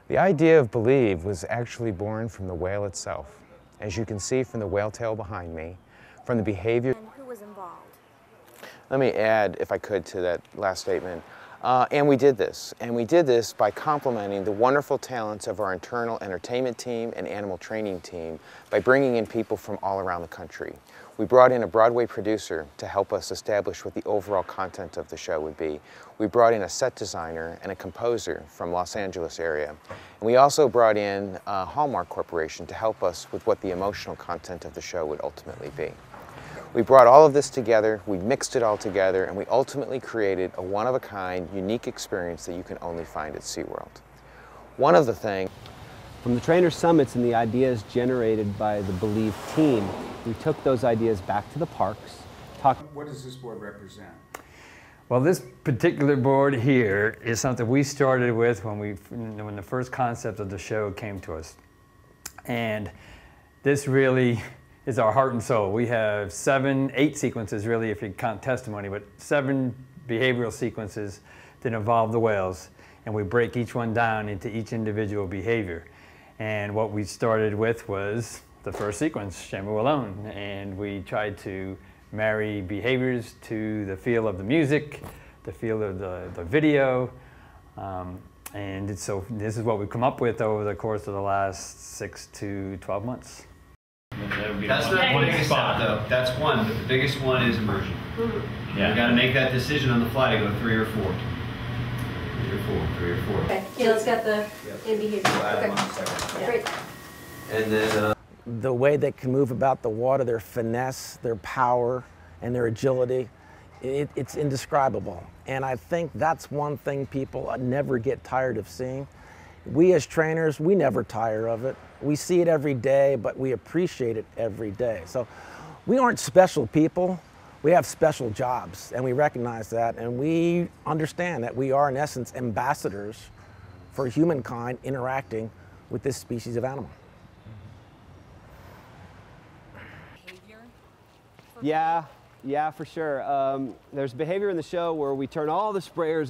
The idea of Believe was actually born from the whale itself. As you can see from the whale tail behind me, from the behavior. And who was involved? Let me add, if I could, to that last statement. And we did this by complementing the wonderful talents of our internal entertainment team and animal training team by bringing in people from all around the country. We brought in a Broadway producer to help us establish what the overall content of the show would be. We brought in a set designer and a composer from Los Angeles area. And we also brought in Hallmark Corporation to help us with what the emotional content of the show would ultimately be. We brought all of this together, we mixed it all together, and we ultimately created a one-of-a-kind, unique experience that you can only find at SeaWorld. One of the things from the trainer summits and the ideas generated by the Believe team, we took those ideas back to the parks. What does this board represent? Well, this particular board here is something we started with when the first concept of the show came to us. And this really is our heart and soul. We have 8 sequences really, if you count testimony, but 7 behavioral sequences that involve the whales. And we break each one down into each individual behavior. And what we started with was the first sequence, Shamu Alone. And we tried to marry behaviors to the feel of the music, the feel of the video. So this is what we've come up with over the course of the last 6 to 12 months. That's not the biggest step, though. That's one, but the biggest one is immersion. Yeah. You got to make that decision on the fly to go 3 or 4. 3 or 4, 3 or 4. Okay, Gail's got the in behavior. We'll add them Okay. on second. Yeah. Great. And then the way they can move about the water, their finesse, their power, and their agility, it's indescribable. And I think that's one thing people never get tired of seeing. We as trainers, we never tire of it. We see it every day, but we appreciate it every day. So we aren't special people. We have special jobs, and we recognize that, and we understand that we are, in essence, ambassadors for humankind interacting with this species of animal. Yeah, for sure. There's behavior in the show where we turn all the sprayers